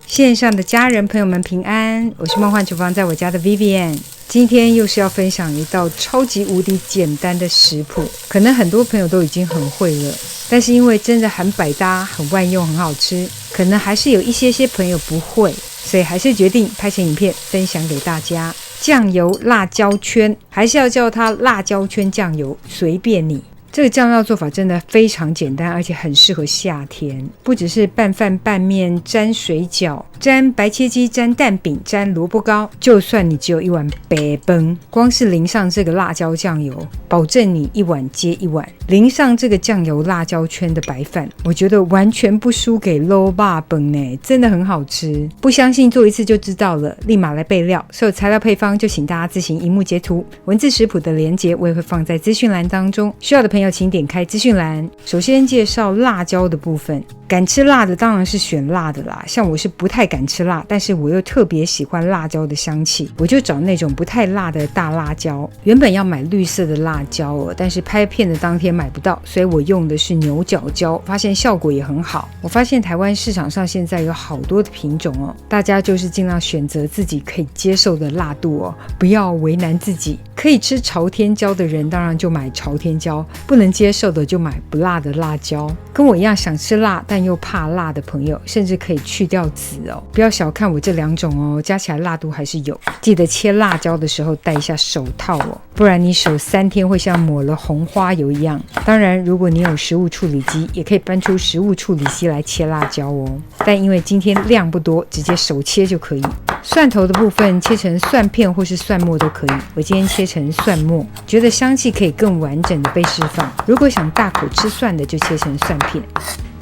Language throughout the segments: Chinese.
线上的家人朋友们平安，我是梦幻厨房在我家的 Vivian。 今天又是要分享一道超级无敌简单的食谱，可能很多朋友都已经很会了，但是因为真的很百搭、很万用、很好吃，可能还是有一些朋友不会，所以还是决定拍成影片分享给大家。酱油辣椒圈，还是要叫它辣椒圈酱油，随便你。这个酱料做法真的非常简单，而且很适合夏天，不只是拌饭拌面、沾水饺、沾白切鸡、沾蛋饼、沾萝卜糕，就算你只有一碗白饭，光是淋上这个辣椒酱油，保证你一碗接一碗。淋上这个酱油辣椒圈的白饭，我觉得完全不输给肉肉饭呢，真的很好吃。不相信做一次就知道了，立马来备料。所有材料配方就请大家自行萤幕截图，文字食谱的连结我也会放在资讯栏当中，需要的朋友请点开资讯栏。首先介绍辣椒的部分，敢吃辣的当然是选辣的啦，像我是不太敢吃辣，但是我又特别喜欢辣椒的香气，我就找那种不太辣的大辣椒。原本要买绿色的辣椒哦，但是拍片的当天买不到，所以我用的是牛角椒，发现效果也很好。我发现台湾市场上现在有好多的品种哦，大家就是尽量选择自己可以接受的辣度哦，不要为难自己。可以吃朝天椒的人当然就买朝天椒，不能接受的就买不辣的辣椒。跟我一样想吃辣但又怕辣的朋友，甚至可以去掉籽哦，不要小看我这两种哦，加起来辣度还是有。记得切辣椒的时候戴一下手套哦，不然你手3天会像抹了红花油一样。当然如果你有食物处理机，也可以搬出食物处理机来切辣椒哦，但因为今天量不多，直接手切就可以。蒜头的部分切成蒜片或是蒜末都可以，我今天切成蒜末，觉得香气可以更完整的被释放。如果想大口吃蒜的就切成蒜片。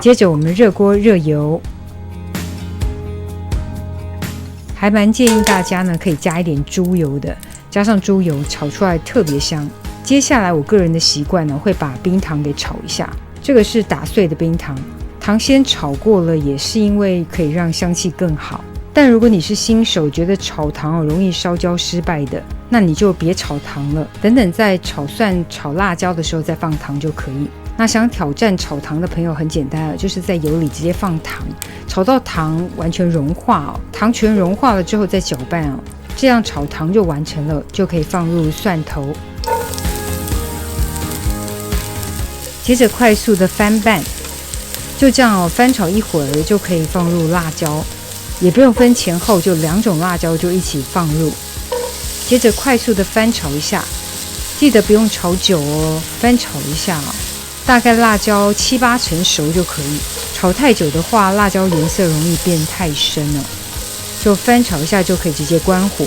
接着我们热锅热油，还蛮建议大家呢可以加一点猪油的，加上猪油炒出来特别香。接下来我个人的习惯呢，会把冰糖给炒一下，这个是打碎的冰糖，糖先炒过了，也是因为可以让香气更好。但如果你是新手，觉得炒糖容易烧焦失败的，那你就别炒糖了，等等在炒蒜炒辣椒的时候再放糖就可以。那想挑战炒糖的朋友很简单了，就是在油里直接放糖，炒到糖完全融化哦，糖全融化了之后再搅拌哦，这样炒糖就完成了，就可以放入蒜头。接着快速的翻拌，就这样哦，翻炒一会儿就可以放入辣椒，也不用分前后，就2种辣椒就一起放入。接着快速的翻炒一下，记得不用炒久哦，翻炒一下哦，大概辣椒7-8成熟就可以。炒太久的话，辣椒颜色容易变太深了，就翻炒一下就可以直接关火。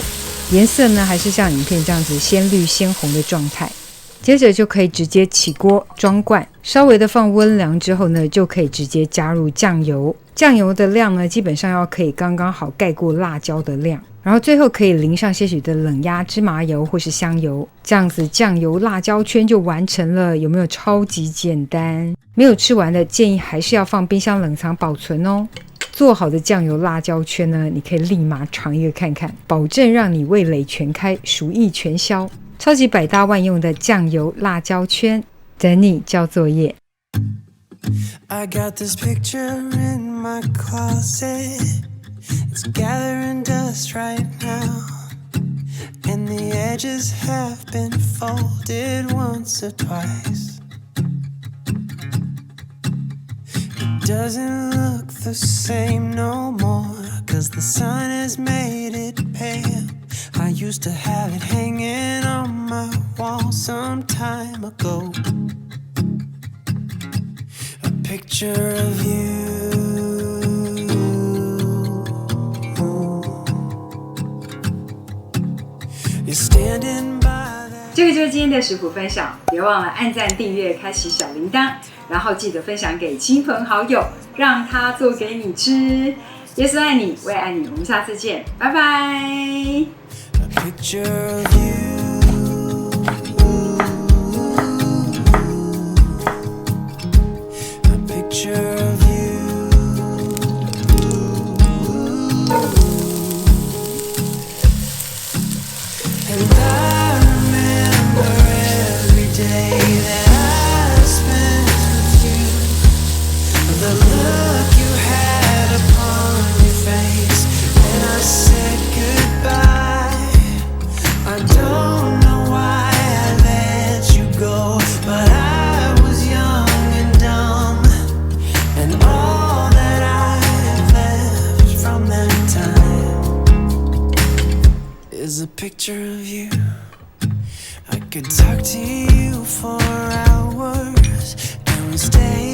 颜色呢还是像影片这样子鲜绿鲜红的状态。接着就可以直接起锅装罐，稍微的放温凉之后呢，就可以直接加入酱油。酱油的量呢，基本上要可以刚刚好盖过辣椒的量，然后最后可以淋上些许的冷压芝麻油或是香油，这样子酱油辣椒圈就完成了。有没有超级简单？没有吃完的建议还是要放冰箱冷藏保存哦。做好的酱油辣椒圈呢，你可以立马尝一个看看，保证让你味蕾全开，厨艺全消。超級百搭万用的酱油辣椒圈，等你交作业。I got this picture in my closet. It's gathering dust right now, and the edges have been folded once or twice. It doesn't look the same no more, 'cause the sun has made it pale. I used to have it hanging on my wall some time ago. A picture of you. You're standing by that. 这个就是今天的食谱分享，别忘了按赞、订阅、开启小铃铛，然后记得分享给亲朋好友，让他做给你吃。耶稣爱你，我也爱你，我们下次见，拜拜。Picture of you, a picture of you, and I remember every day that I spent I don't know why I let you go, but I was young and dumb, and all that I have left from that time is a picture of you. I could talk to you for hours, and we stay